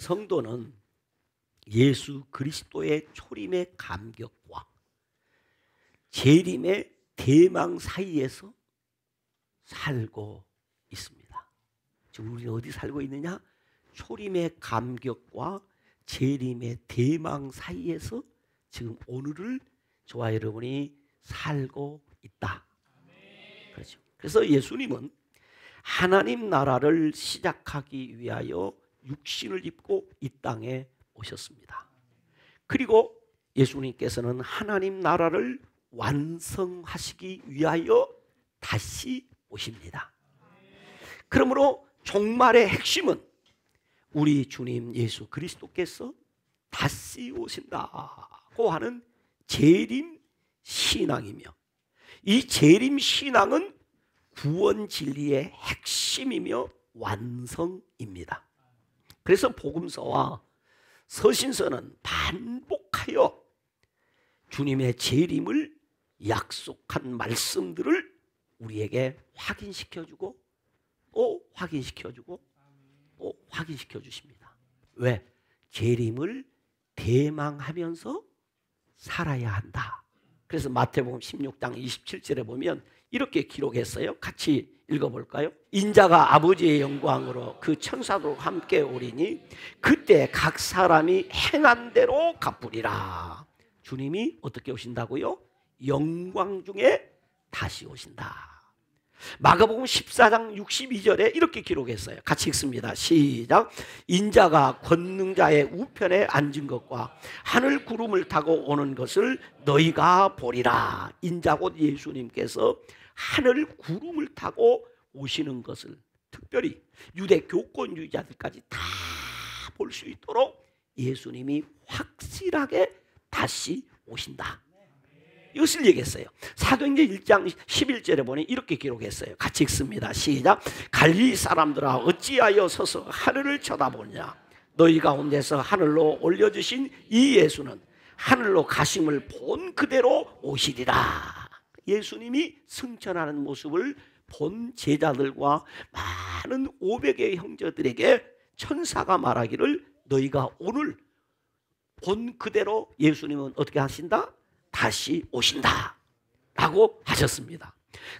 성도는 예수 그리스도의 초림의 감격과 재림의 대망 사이에서 살고 있습니다. 지금 우리는 어디 살고 있느냐? 초림의 감격과 재림의 대망 사이에서 지금 오늘을 저와 여러분이 살고 있다. 그렇죠. 그래서 예수님은 하나님 나라를 시작하기 위하여 육신을 입고 이 땅에 오셨습니다. 그리고 예수님께서는 하나님 나라를 완성하시기 위하여 다시 오십니다. 그러므로 종말의 핵심은 우리 주님 예수 그리스도께서 다시 오신다고 하는 재림 신앙이며, 이 재림 신앙은 구원 진리의 핵심이며 완성입니다. 그래서 복음서와 서신서는 반복하여 주님의 재림을 약속한 말씀들을 우리에게 확인시켜주고 또 확인시켜주고 또 확인시켜 주십니다. 왜? 재림을 대망하면서 살아야 한다. 그래서 마태복음 16장 27절에 보면 이렇게 기록했어요. 같이 읽어볼까요? 인자가 아버지의 영광으로 그 천사들과 함께 오리니 그때 각 사람이 행한 대로 갚으리라. 주님이 어떻게 오신다고요? 영광 중에 다시 오신다. 마가복음 14장 62절에 이렇게 기록했어요. 같이 읽습니다. 시작. 인자가 권능자의 우편에 앉은 것과 하늘 구름을 타고 오는 것을 너희가 보리라. 인자 곧 예수님께서 하늘 구름을 타고 오시는 것을 특별히 유대 교권주의자들까지 다 볼 수 있도록 예수님이 확실하게 다시 오신다. 이것을 얘기했어요. 사도행전 1장 11절에 보니 이렇게 기록했어요. 같이 읽습니다. 시작. 갈릴리 사람들아 어찌하여 서서 하늘을 쳐다보냐. 너희 가운데서 하늘로 올려주신 이 예수는 하늘로 가심을 본 그대로 오시리라. 예수님이 승천하는 모습을 본 제자들과 많은 500의 형제들에게 천사가 말하기를 너희가 오늘 본 그대로 예수님은 어떻게 하신다? 다시 오신다 라고 하셨습니다.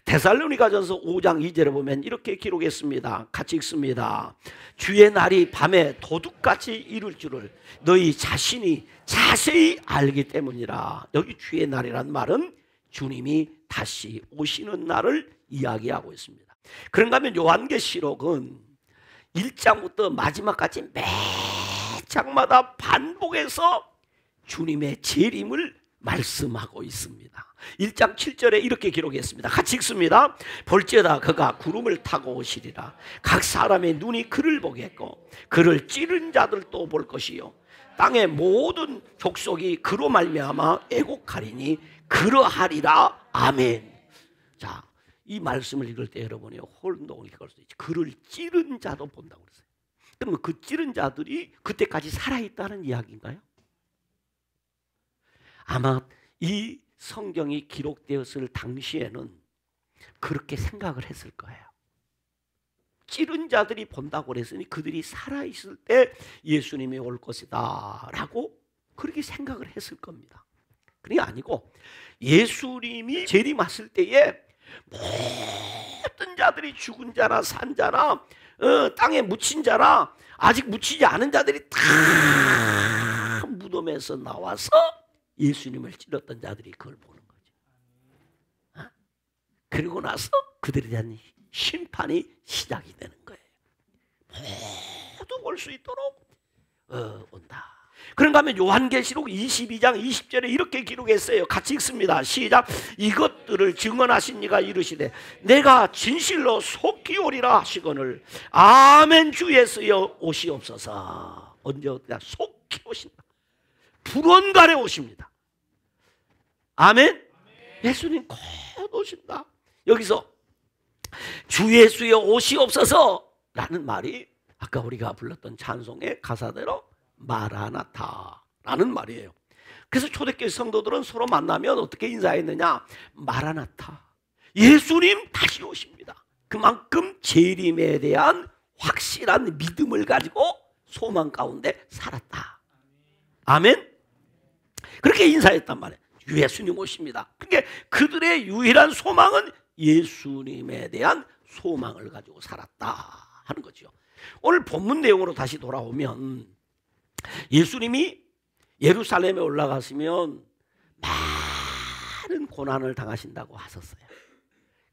데살로니가전서 5장 2절에 보면 이렇게 기록했습니다. 같이 읽습니다. 주의 날이 밤에 도둑같이 이룰 줄을 너희 자신이 자세히 알기 때문이라. 여기 주의 날이란 말은 주님이 다시 오시는 날을 이야기하고 있습니다. 그런가 하면 요한계시록은 1장부터 마지막까지 매 장마다 반복해서 주님의 재림을 말씀하고 있습니다. 1장 7절에 이렇게 기록했습니다. 같이 읽습니다. 볼지어다 그가 구름을 타고 오시리라. 각 사람의 눈이 그를 보겠고 그를 찌른 자들도 볼 것이요 땅의 모든 족속이 그로 말미암아 애곡하리니 그러하리라. 아멘. 자, 이 말씀을 읽을 때 여러분이 혼동을 겪을 수 있지. 그를 찌른 자도 본다고 그랬어요. 그러면 그 찌른 자들이 그때까지 살아있다는 이야기인가요? 아마 이 성경이 기록되었을 당시에는 그렇게 생각을 했을 거예요. 찌른 자들이 본다고 그랬으니 그들이 살아있을 때 예수님이 올 것이다 라고 그렇게 생각을 했을 겁니다. 그게 아니고 예수님이 재림하실 때에 모든 자들이 죽은 자나 산 자나 땅에 묻힌 자나 아직 묻히지 않은 자들이 다 무덤에서 나와서 예수님을 찔렀던 자들이 그걸 보는 거죠. 그리고 나서 그들에 대한 심판이 시작이 되는 거예요. 모두 볼 수 있도록 온다. 그런가 하면 요한계시록 22장 20절에 이렇게 기록했어요. 같이 읽습니다. 시작. 이것들을 증언하신 이가 이르시되 내가 진실로 속히 오리라 하시거늘 아멘. 주 예수여 오시옵소서. 언제 어디다 속히 오신다. 불원간에 오십니다. 아멘. 예수님 곧 오신다. 여기서 주 예수여 오시옵소서 라는 말이 아까 우리가 불렀던 찬송의 가사대로 마라나타라는 말이에요. 그래서 초대교회 성도들은 서로 만나면 어떻게 인사했느냐? 마라나타. 예수님 다시 오십니다. 그만큼 재림에 대한 확실한 믿음을 가지고 소망 가운데 살았다. 아멘. 그렇게 인사했단 말이에요. 예수님 오십니다. 그게 그들의 유일한 소망은 예수님에 대한 소망을 가지고 살았다 하는 거죠. 오늘 본문 내용으로 다시 돌아오면 예수님이 예루살렘에 올라가시면 많은 고난을 당하신다고 하셨어요.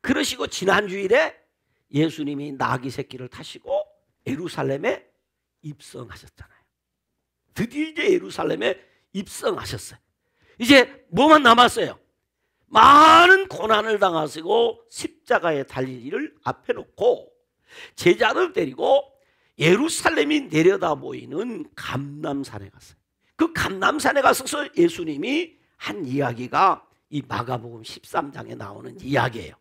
그러시고 지난 주일에 예수님이 나귀 새끼를 타시고 예루살렘에 입성하셨잖아요. 드디어 이제 예루살렘에 입성하셨어요. 이제 뭐만 남았어요? 많은 고난을 당하시고 십자가에 달릴 일을 앞에 놓고 제자를 데리고 예루살렘이 내려다 보이는 감람산에 갔어요. 그 감람산에 가서 예수님이 한 이야기가 이 마가복음 13장에 나오는 이야기예요.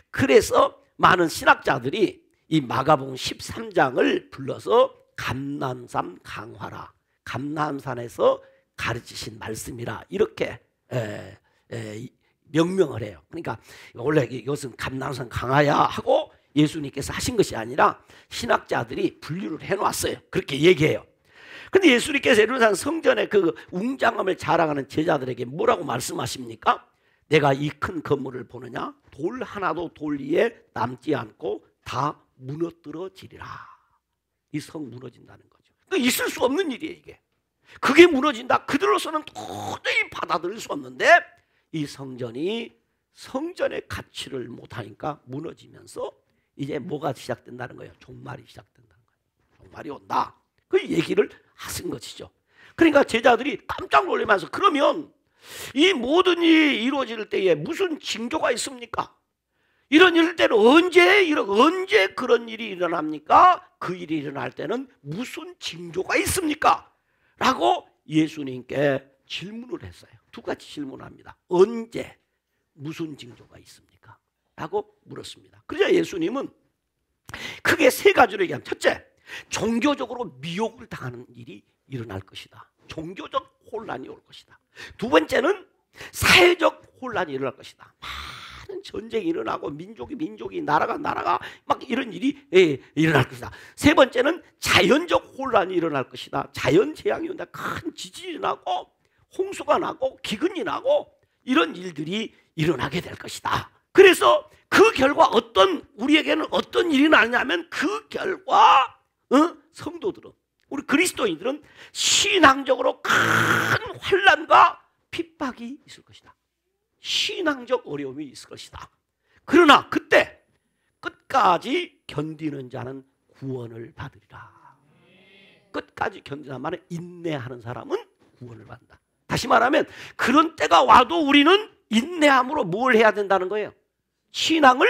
그래서 많은 신학자들이 이 마가복음 13장을 불러서 감람산 강화라, 감람산에서 가르치신 말씀이라 이렇게 명명을 해요. 그러니까 원래 이것은 감람산 강화야 하고 예수님께서 하신 것이 아니라 신학자들이 분류를 해놓았어요. 그렇게 얘기해요. 근데 예수님께서 예루살렘 성전에 그 웅장함을 자랑하는 제자들에게 뭐라고 말씀하십니까? 내가 이 큰 건물을 보느냐? 돌 하나도 돌 위에 남지 않고 다 무너뜨려지리라. 이 성 무너진다는 거죠. 그러니까 있을 수 없는 일이에요, 이게. 그게 무너진다. 그들로서는 도저히 받아들일 수 없는데 이 성전이 성전의 가치를 못하니까 무너지면서 이제 뭐가 시작된다는 거예요? 종말이 시작된다는 거예요. 종말이 온다. 그 얘기를 하신 것이죠. 그러니까 제자들이 깜짝 놀라면서 그러면 이 모든 일이 이루어질 때에 무슨 징조가 있습니까? 이런 일일 때는 언제 그런 일이 일어납니까? 그 일이 일어날 때는 무슨 징조가 있습니까? 라고 예수님께 질문을 했어요. 두 가지 질문합니다. 언제 무슨 징조가 있습니까? 라고 물었습니다. 그러자 예수님은 크게 세 가지로 얘기합니다. 첫째, 종교적으로 미혹을 당하는 일이 일어날 것이다. 종교적 혼란이 올 것이다. 두 번째는 사회적 혼란이 일어날 것이다. 많은 전쟁이 일어나고 민족이 나라가 막 이런 일이 일어날 것이다. 세 번째는 자연적 혼란이 일어날 것이다. 자연재앙이 온다. 큰 지진이 나고 홍수가 나고 기근이 나고 이런 일들이 일어나게 될 것이다. 그래서 그 결과 우리에게는 어떤 일이 나냐면 그 결과 성도들은, 우리 그리스도인들은 신앙적으로 큰 환난과 핍박이 있을 것이다. 신앙적 어려움이 있을 것이다. 그러나 그때 끝까지 견디는 자는 구원을 받으리라. 끝까지 견디는 말은 인내하는 사람은 구원을 받는다. 다시 말하면 그런 때가 와도 우리는 인내함으로 뭘 해야 된다는 거예요? 신앙을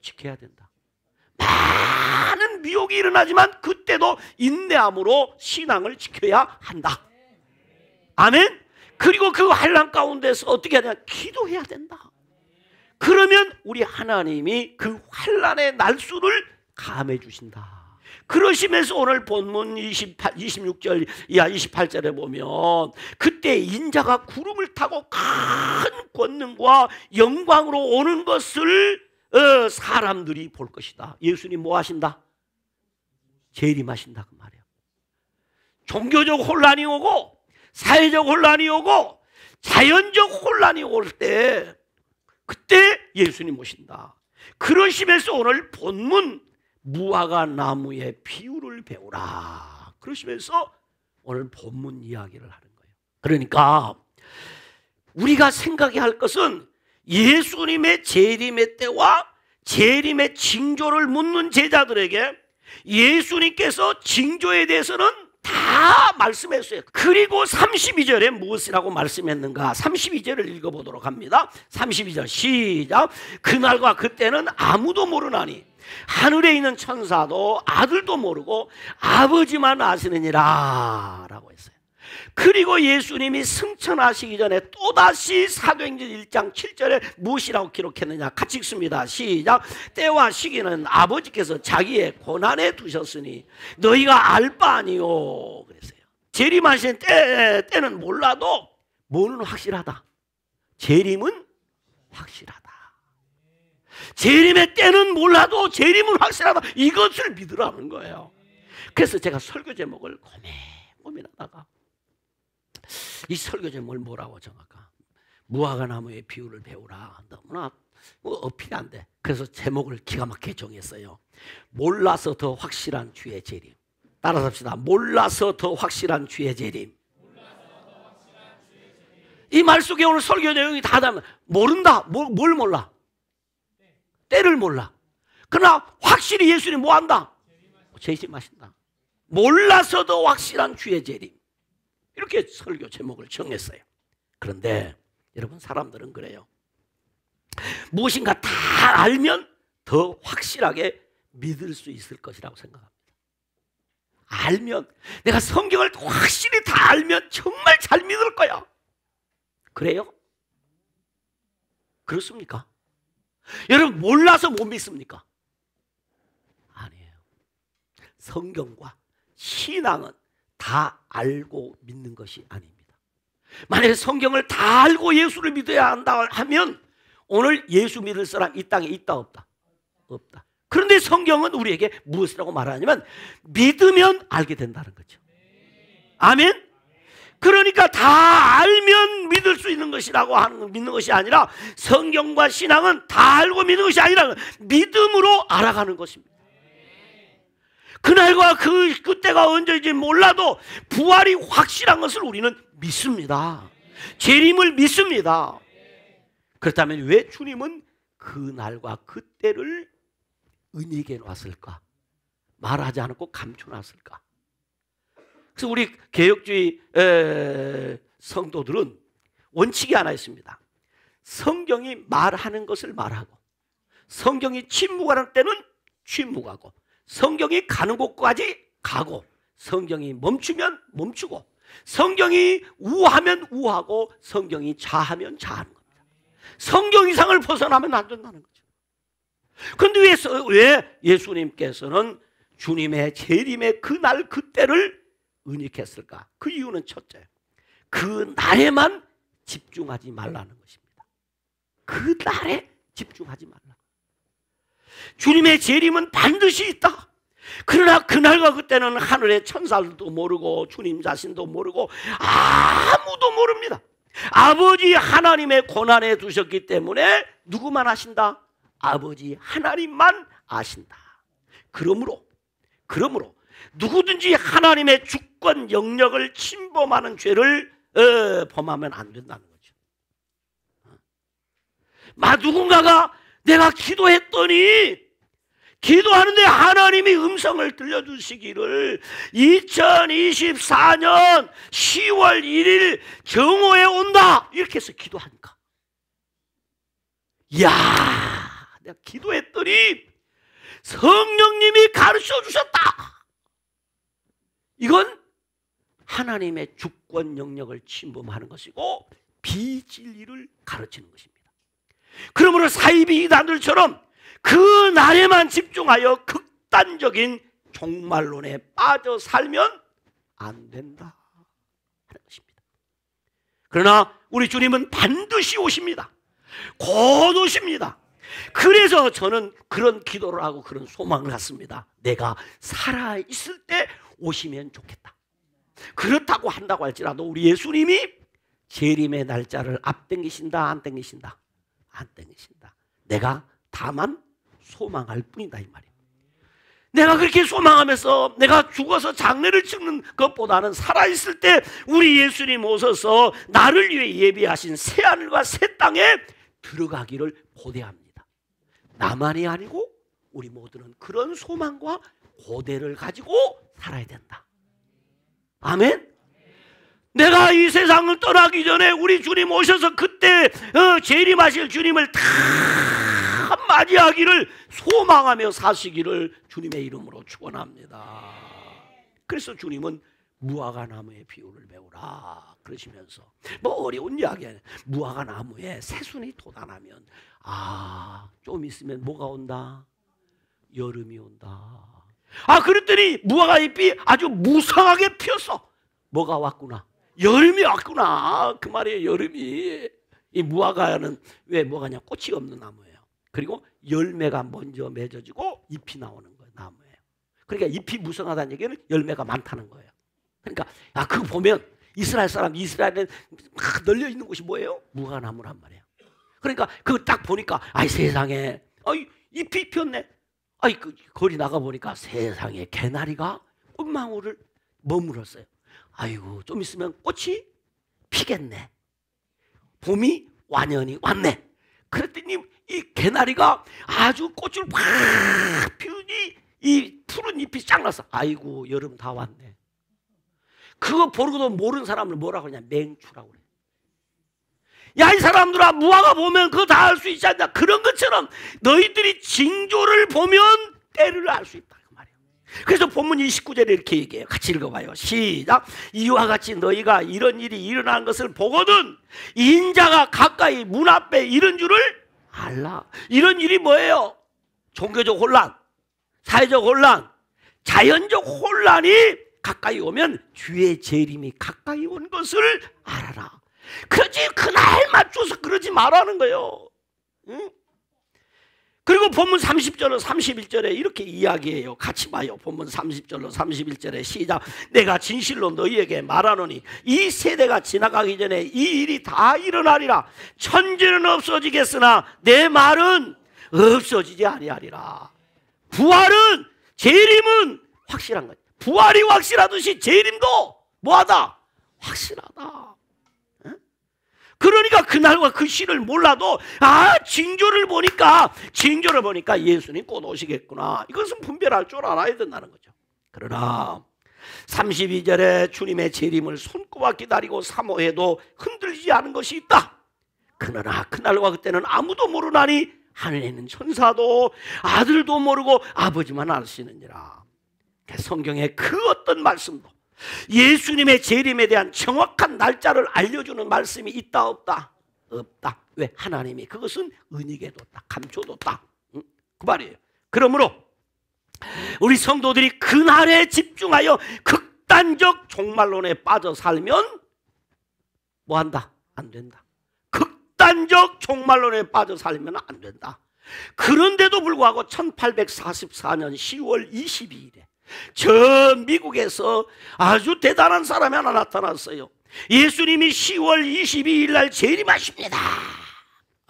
지켜야 된다. 많은 미혹이 일어나지만 그때도 인내함으로 신앙을 지켜야 한다. 아멘. 그리고 그 환난 가운데서 어떻게 해야 되냐? 기도해야 된다. 그러면 우리 하나님이 그 환난의 날수를 감해 주신다. 그러시면서 오늘 본문 26절 이하 28절에 보면 그때 인자가 구름을 타고 큰 권능과 영광으로 오는 것을 사람들이 볼 것이다. 예수님 뭐 하신다? 재림하신다 그 말이에요. 종교적 혼란이 오고 사회적 혼란이 오고 자연적 혼란이 올 때 그때 예수님 오신다. 그러시면서 오늘 본문 무화과 나무의 비유를 배우라. 그러시면서 오늘 본문 이야기를 하는 거예요. 그러니까 우리가 생각해야 할 것은 예수님의 재림의 때와 재림의 징조를 묻는 제자들에게 예수님께서 징조에 대해서는 다 말씀했어요. 그리고 32절에 무엇이라고 말씀했는가? 32절을 읽어보도록 합니다. 32절 시작. 그날과 그때는 아무도 모르나니 하늘에 있는 천사도 아들도 모르고 아버지만 아시느니라 라고 했어요. 그리고 예수님이 승천하시기 전에 또다시 사도행전 1장 7절에 무엇이라고 기록했느냐? 같이 읽습니다. 시작. 때와 시기는 아버지께서 자기의 고난에 두셨으니 너희가 알 바 아니요 그랬어요. 재림하신 때는 몰라도 뭐는 확실하다? 재림은 확실하다. 재림의 때는 몰라도 재림은 확실하다. 이것을 믿으라는 거예요. 그래서 제가 설교 제목을 고민하다가 이 설교 제목을 뭐라고 정할까? 무화과나무의 비유를 배우라. 너무나 어필이 안 돼. 그래서 제목을 기가 막히게 정했어요. 몰라서 더 확실한 주의 재림. 따라서 합시다. 몰라서 더 확실한 주의 재림. 이 말 속에 오늘 설교 내용이 다 담아. 모른다. 뭘 몰라? 때를 몰라. 그러나 확실히 예수님 뭐 한다? 재림하신다. 몰라서 더 확실한 주의 재림. 이렇게 설교 제목을 정했어요. 그런데 여러분, 사람들은 그래요. 무엇인가 다 알면 더 확실하게 믿을 수 있을 것이라고 생각합니다. 알면, 내가 성경을 확실히 다 알면 정말 잘 믿을 거야. 그래요? 그렇습니까? 여러분, 몰라서 못 믿습니까? 아니에요. 성경과 신앙은 다 알고 믿는 것이 아닙니다. 만약에 성경을 다 알고 예수를 믿어야 한다 하면 오늘 예수 믿을 사람 이 땅에 있다 없다? 없다. 그런데 성경은 우리에게 무엇이라고 말하냐면 믿으면 알게 된다는 거죠. 아멘? 그러니까 다 알면 믿을 수 있는 것이라고 하는, 믿는 것이 아니라 성경과 신앙은 다 알고 믿는 것이 아니라 믿음으로 알아가는 것입니다. 그날과 그때가 언제인지 몰라도 부활이 확실한 것을 우리는 믿습니다. 재림을 믿습니다. 그렇다면 왜 주님은 그날과 그때를 은닉해 놨을까? 말하지 않고 감춰놨을까? 그래서 우리 개혁주의 성도들은 원칙이 하나 있습니다. 성경이 말하는 것을 말하고, 성경이 침묵하는 때는 침묵하고, 성경이 가는 곳까지 가고, 성경이 멈추면 멈추고, 성경이 우하면 우하고, 성경이 자하면 자하는 겁니다. 성경 이상을 벗어나면 안 된다는 거죠. 그런데 왜 예수님께서는 주님의 재림의 그날 그때를 은닉했을까? 그 이유는 첫째, 그 날에만 집중하지 말라는 것입니다. 그 날에 집중하지 말라. 주님의 재림은 반드시 있다. 그러나 그날과 그때는 하늘의 천사들도 모르고 주님 자신도 모르고 아무도 모릅니다. 아버지 하나님의 권한에 두셨기 때문에 누구만 아신다? 아버지 하나님만 아신다. 그러므로 누구든지 하나님의 주권 영역을 침범하는 죄를 범하면 안 된다는 거죠. 누군가가 내가 기도했더니 기도하는데 하나님이 음성을 들려주시기를 2024년 10월 1일 정오에 온다 이렇게 해서 기도하니까, 이야, 내가 기도했더니 성령님이 가르쳐 주셨다. 이건 하나님의 주권 영역을 침범하는 것이고 비진리를 가르치는 것입니다. 그러므로 사이비 이단들처럼 그 날에만 집중하여 극단적인 종말론에 빠져 살면 안 된다 하는 것입니다. 그러나 우리 주님은 반드시 오십니다. 곧 오십니다. 그래서 저는 그런 기도를 하고 그런 소망을 갖습니다. 내가 살아있을 때 오시면 좋겠다. 그렇다고 한다고 할지라도 우리 예수님이 재림의 날짜를 앞당기신다 안 당기신다? 안 당기신다. 내가 다만 소망할 뿐이다 이 말이에요. 내가 그렇게 소망하면서 내가 죽어서 장례를 치는 것보다는 살아있을 때 우리 예수님 오셔서 나를 위해 예비하신 새하늘과 새 땅에 들어가기를 고대합니다. 나만이 아니고 우리 모두는 그런 소망과 고대를 가지고 살아야 된다. 아멘. 내가 이 세상을 떠나기 전에 우리 주님 오셔서 그때 재림하실 주님을 다 맞이하기를 소망하며 사시기를 주님의 이름으로 축원합니다. 그래서 주님은 무화과나무의 비유를 배우라 그러시면서 뭐 어려운 이야기 아니에요. 무화과나무에 새순이 돋아나면 좀 있으면 뭐가 온다? 여름이 온다. 그랬더니 무화과 잎이 아주 무성하게 피었어. 뭐가 왔구나? 여름이 왔구나. 그 말이에요. 여름이. 이 무화과는 왜 무화과냐? 꽃이 없는 나무예요. 그리고 열매가 먼저 맺어지고 잎이 나오는 거예요. 나무예요. 그러니까 잎이 무성하다는 얘기는 열매가 많다는 거예요. 그러니까 그거 보면 이스라엘 사람, 이스라엘에 막 널려 있는 곳이 뭐예요? 무화과나무란 말이에요. 그러니까 그거 딱 보니까 아이 세상에 잎이 폈네. 그 거리 나가 보니까 세상에 개나리가 꽃망울을 머물었어요. 아이고 좀 있으면 꽃이 피겠네. 봄이 완연히 왔네. 그랬더니 이 개나리가 아주 꽃을 확 피우니 이 푸른 잎이 쫙 났어. 아이고 여름 다 왔네. 그거 보고도 모르는 사람을 뭐라고 그러냐? 맹추라고 그래. 야, 이 사람들아, 무화과 보면 그거 다 알 수 있지 않냐? 그런 것처럼 너희들이 징조를 보면 때를 알 수 있다 그 말이에요. 그래서 본문 29절에 이렇게 얘기해요. 같이 읽어봐요. 시작. 이와 같이 너희가 이런 일이 일어나는 것을 보거든 인자가 가까이 문 앞에 이런 줄을 알라. 이런 일이 뭐예요? 종교적 혼란, 사회적 혼란, 자연적 혼란이 가까이 오면 주의 재림이 가까이 온 것을 알아라. 그러지 그날 맞춰서 그러지 말라는 거예요. 응? 그리고 본문 30절로 31절에 이렇게 이야기해요. 같이 봐요. 본문 30절로 31절에 시작. 내가 진실로 너희에게 말하노니 이 세대가 지나가기 전에 이 일이 다 일어나리라. 천지는 없어지겠으나 내 말은 없어지지 아니하리라. 부활은, 재림은 확실한 거예요. 부활이 확실하듯이 재림도 뭐하다? 확실하다. 그러니까 그날과 그 시를 몰라도 징조를 보니까 예수님 곧 오시겠구나. 이것은 분별할 줄 알아야 된다는 거죠. 그러나 32절에 주님의 재림을 손꼽아 기다리고 사모해도 흔들리지 않은 것이 있다. 그러나 그날과 그때는 아무도 모르나니 하늘에 있는 천사도 아들도 모르고 아버지만 아시느니라. 성경의 그 어떤 말씀도 예수님의 재림에 대한 정확한 날짜를 알려주는 말씀이 있다 없다? 없다. 왜? 하나님이 그것은 은닉에 뒀다, 감춰뒀다. 그 말이에요. 그러므로 우리 성도들이 그날에 집중하여 극단적 종말론에 빠져 살면 뭐한다? 안 된다. 극단적 종말론에 빠져 살면 안 된다. 그런데도 불구하고 1844년 10월 22일에 저 미국에서 아주 대단한 사람이 하나 나타났어요. 예수님이 10월 22일 날 재림하십니다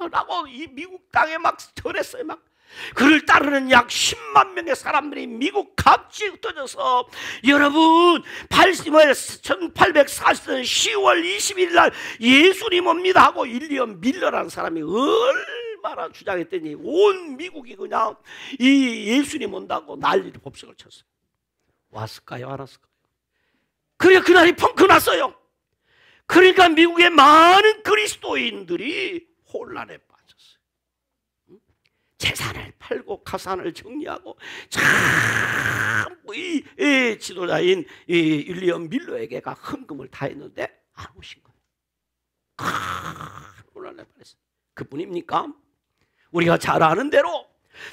라고 이 미국 땅에 막 전했어요. 막 그를 따르는 약 10만 명의 사람들이 미국 각지에 흩어져서 여러분 1840년 10월 21일 날 예수님 옵니다 하고 윌리엄 밀러라는 사람이 얼마나 주장했더니 온 미국이 그냥 이 예수님 온다고 난리를 법석을 쳤어요. 왔을까요? 안 왔을까요? 그래 그날이 펑크 났어요. 그러니까 미국의 많은 그리스도인들이 혼란에 빠졌어요. 재산을 팔고 가산을 정리하고 전부 이 지도자인 윌리엄 밀러에게가 헌금을 다 했는데 안 오신 거예요. 혼란에 빠졌어요. 그뿐입니까? 우리가 잘 아는 대로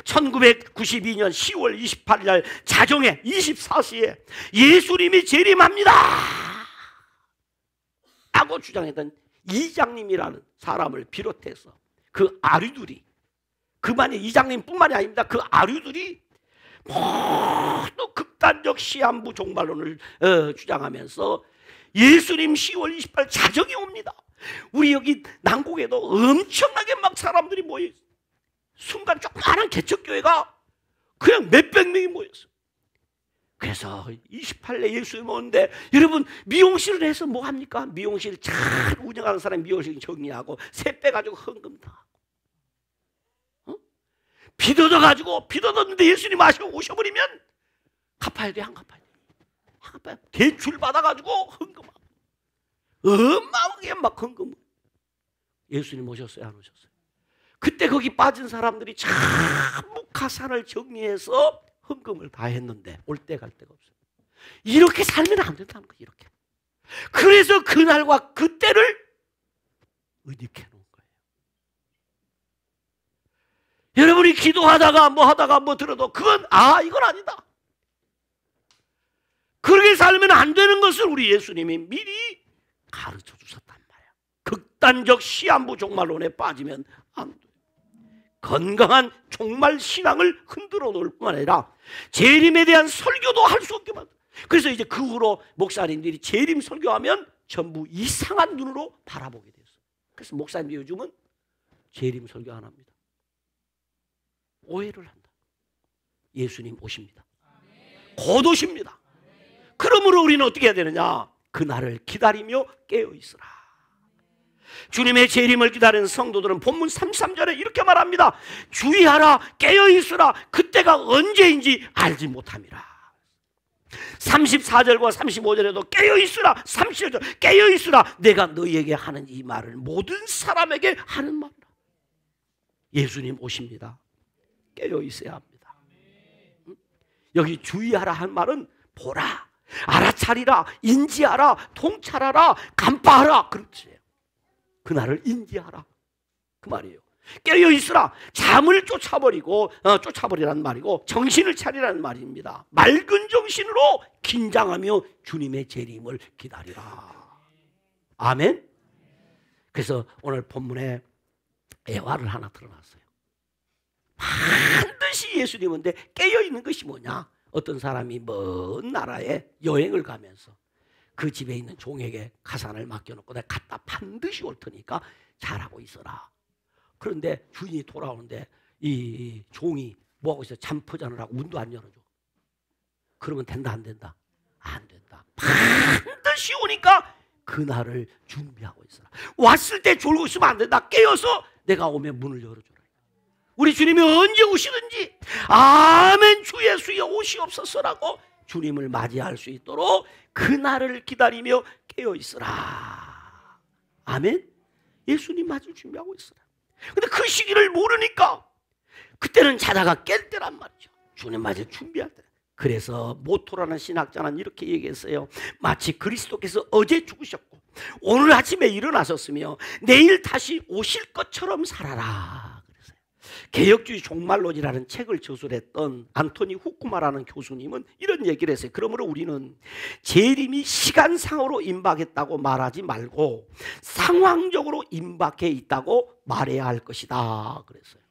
1992년 10월 28일 날 자정에 24시에 예수님이 재림합니다 라고 주장했던 이장님이라는 사람을 비롯해서 그 아류들이, 그만이 이장님뿐만이 아닙니다. 그 아류들이 모두 극단적 시한부 종말론을 주장하면서 예수님 10월 28일 자정이 옵니다. 우리 여기 난곡에도 엄청나게 막 사람들이 모여있어요. 순간 조그마한 개척교회가 그냥 몇백 명이 모였어요. 그래서 28일에 예수님 오는데 여러분 미용실을 해서 뭐 합니까? 미용실 잘 운영하는 사람이 미용실 정리하고 새 빼가지고 헌금 다 하고 비도져가지고 비도졌는데 예수님 오셔버리면 갚아야 돼? 안 갚아야 돼? 안 갚아야 돼. 대출 받아가지고 헌금하고 어마어마하게 막 헌금을. 예수님 오셨어요? 안 오셨어요? 그때 거기 빠진 사람들이 전부 가산을 정리해서 헌금을 다 했는데 올 때 갈 데가 없어요. 이렇게 살면 안 된다는 거예요. 이렇게. 그래서 그날과 그때를 의닉해 놓은 거예요. 여러분이 기도하다가 뭐 하다가 뭐 들어도 그건 이건 아니다. 그렇게 살면 안 되는 것을 우리 예수님이 미리 가르쳐 주셨단 말이에요. 극단적 시한부 종말론에 빠지면 안 돼요. 건강한 종말 신앙을 흔들어 놓을 뿐만 아니라 재림에 대한 설교도 할 수 없게 만들어요. 그래서 이제 그 후로 목사님들이 재림 설교하면 전부 이상한 눈으로 바라보게 됐어요. 그래서 목사님들이 요즘은 재림 설교 안 합니다. 오해를 한다. 예수님 오십니다. 곧 오십니다. 그러므로 우리는 어떻게 해야 되느냐? 그날을 기다리며 깨어있으라. 주님의 재림을 기다리는 성도들은 본문 33절에 이렇게 말합니다. 주의하라, 깨어있으라. 그때가 언제인지 알지 못함이라. 34절과 35절에도 깨어있으라, 37절 깨어있으라. 내가 너희에게 하는 이 말을 모든 사람에게 하는 말이라. 예수님 오십니다. 깨어있어야 합니다. 여기 주의하라 한 말은 보라, 알아차리라, 인지하라, 통찰하라, 간파하라, 그렇지. 그날을 인지하라 그 말이에요. 깨어있으라, 잠을 쫓아버리라는 말이고 정신을 차리라는 말입니다. 맑은 정신으로 긴장하며 주님의 재림을 기다리라. 아멘. 그래서 오늘 본문에 애화를 하나 드러났어요. 반드시 예수님인데 깨어있는 것이 뭐냐? 어떤 사람이 먼 나라에 여행을 가면서 그 집에 있는 종에게 가산을 맡겨놓고 내가 갔다 반드시 올 테니까 잘하고 있어라. 그런데 주인이 돌아오는데 이 종이 뭐하고 있어? 잠포전을 하고 문도 안 열어줘. 그러면 된다 안 된다? 안 된다. 반드시 오니까 그날을 준비하고 있어라. 왔을 때 졸고 있으면 안 된다. 깨어서 내가 오면 문을 열어줘라. 우리 주님이 언제 오시든지 아멘 주 예수의 오시옵소서라고 주님을 맞이할 수 있도록 그날을 기다리며 깨어있으라. 아멘. 예수님 맞을 준비하고 있으라. 근데 그 시기를 모르니까 그때는 자다가 깰 때란 말이죠. 주님 맞을 준비할 때. 그래서 모토라는 신학자는 이렇게 얘기했어요. 마치 그리스도께서 어제 죽으셨고 오늘 아침에 일어나셨으며 내일 다시 오실 것처럼 살아라. 그랬어요. 개혁주의 종말론이라는 책을 저술했던 안토니 후쿠마라는 교수님은 이런 얘기를 했어요. 그러므로 우리는 재림이 시간상으로 임박했다고 말하지 말고 상황적으로 임박해 있다고 말해야 할 것이다. 그랬어요.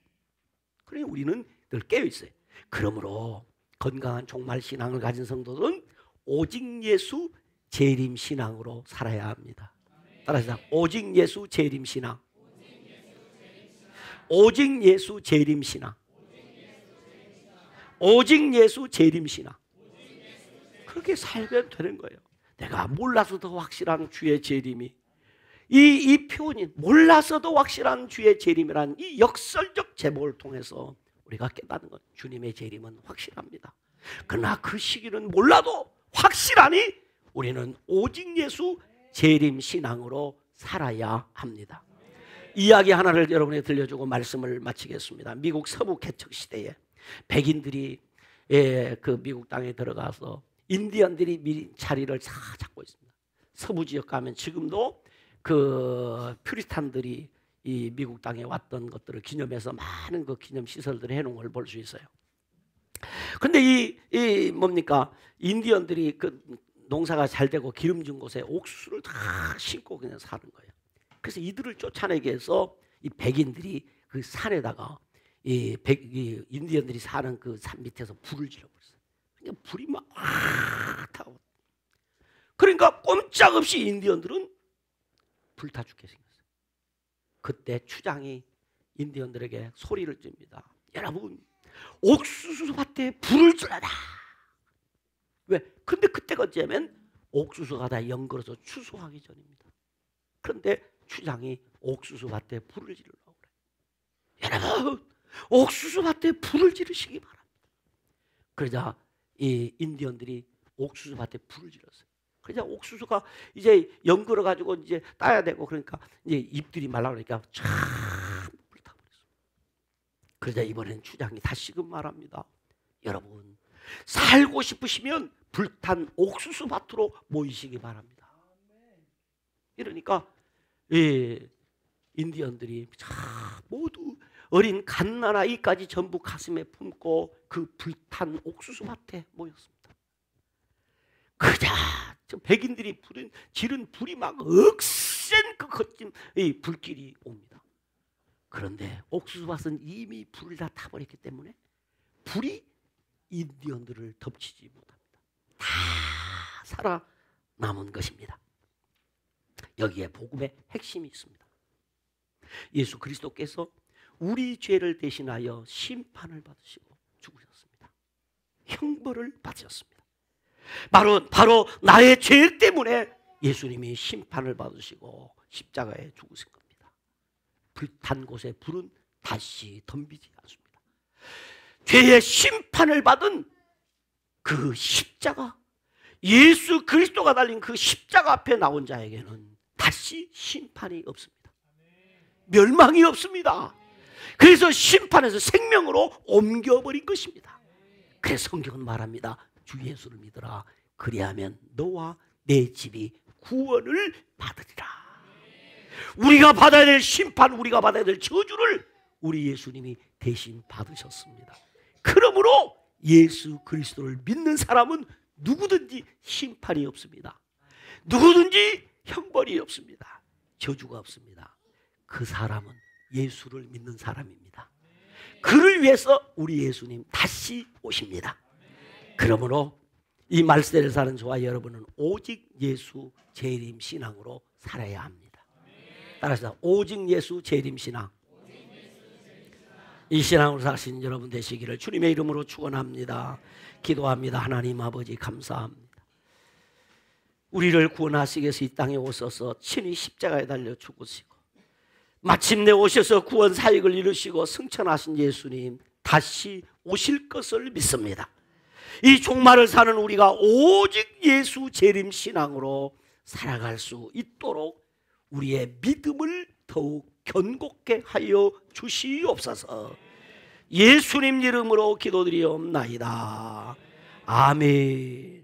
그러니 우리는 늘 깨어 있어요. 그러므로 건강한 종말 신앙을 가진 성도들은 오직 예수 재림 신앙으로 살아야 합니다. 따라서 오직 예수 재림 신앙. 오직 예수 재림 신앙. 오직 예수 재림 신앙. 그렇게 살면 되는 거예요. 내가 몰라서도 확실한 주의 재림이 이 표현이 몰라서도 확실한 주의 재림이라는 이 역설적 제목을 통해서 우리가 깨닫는 것, 주님의 재림은 확실합니다. 그러나 그 시기는 몰라도 확실하니 우리는 오직 예수 재림 신앙으로 살아야 합니다. 이야기 하나를 여러분에게 들려주고 말씀을 마치겠습니다. 미국 서부 개척 시대에 백인들이 그 미국 땅에 들어가서 인디언들이 미리 자리를 다 잡고 있습니다. 서부 지역 가면 지금도 그 퓨리탄들이 이 미국 땅에 왔던 것들을 기념해서 많은 그 기념 시설들을 해놓은 걸 볼 수 있어요. 그런데 이 뭡니까? 인디언들이 그 농사가 잘 되고 기름진 곳에 옥수수를 다 심고 그냥 사는 거예요. 그래서 이들을 쫓아내기 위해서 이 백인들이 그 산에다가 이 인디언들이 사는 그 산 밑에서 불을 질러버렸어요. 그냥 불이 막 타고. 그러니까 꼼짝없이 인디언들은 불타 죽게 생겼어요. 그때 추장이 인디언들에게 소리를 칩니다. 여러분, 옥수수 밭에 불을 질러라. 왜? 근데 그때가 어쩌면 옥수수가 다 연걸어서 추수하기 전입니다. 그런데 추장이 옥수수 밭에 불을 지르라고 그래요. 여러분, 옥수수 밭에 불을 지르시기 바랍니다. 그러자 이 인디언들이 옥수수 밭에 불을 질렀어요. 그러자 옥수수가 이제 연걸어 가지고 이제 따야 되고 그러니까 이제 잎들이 말라 그러니까 쫙 불타버렸어요. 그러자 이번엔 추장이 다시금 말합니다. 여러분, 살고 싶으시면 불탄 옥수수 밭으로 모이시기 바랍니다. 이러니까 인디언들이 모두 어린 갓난아이까지 전부 가슴에 품고 그 불탄 옥수수 밭에 모였습니다. 그자 백인들이 지른 불이 막 억센 그 거친 불길이 옵니다. 그런데 옥수수밭은 이미 불을 다 타버렸기 때문에 불이 인디언들을 덮치지 못합니다. 다 살아남은 것입니다. 여기에 복음의 핵심이 있습니다. 예수 그리스도께서 우리 죄를 대신하여 심판을 받으시고 죽으셨습니다. 형벌을 받으셨습니다. 바로 나의 죄 때문에 예수님이 심판을 받으시고 십자가에 죽으신 겁니다. 불탄 곳에 불은 다시 덤비지 않습니다. 죄의 심판을 받은 그 십자가, 예수 그리스도가 달린 그 십자가 앞에 나온 자에게는 다시 심판이 없습니다. 멸망이 없습니다. 그래서 심판에서 생명으로 옮겨버린 것입니다. 그래서 성경은 말합니다. 주 예수를 믿으라. 그리하면 너와 내 집이 구원을 받으리라. 우리가 받아야 될 심판, 우리가 받아야 될 저주를 우리 예수님이 대신 받으셨습니다. 그러므로 예수 그리스도를 믿는 사람은 누구든지 심판이 없습니다. 누구든지 형벌이 없습니다. 저주가 없습니다. 그 사람은 예수를 믿는 사람입니다. 그를 위해서 우리 예수님 다시 오십니다. 그러므로 이 말세를 사는 저와 여러분은 오직 예수 재림 신앙으로 살아야 합니다. 따라서 오직 예수 재림 신앙, 이 신앙으로 사시는 여러분 되시기를 주님의 이름으로 축원합니다. 기도합니다. 하나님 아버지 감사합니다. 우리를 구원하시기 위해서 이 땅에 오셔서 친히 십자가에 달려 죽으시고 마침내 오셔서 구원 사역을 이루시고 승천하신 예수님 다시 오실 것을 믿습니다. 이 종말을 사는 우리가 오직 예수 재림 신앙으로 살아갈 수 있도록 우리의 믿음을 더욱 견고케 하여 주시옵소서. 예수님 이름으로 기도드리옵나이다. 아멘.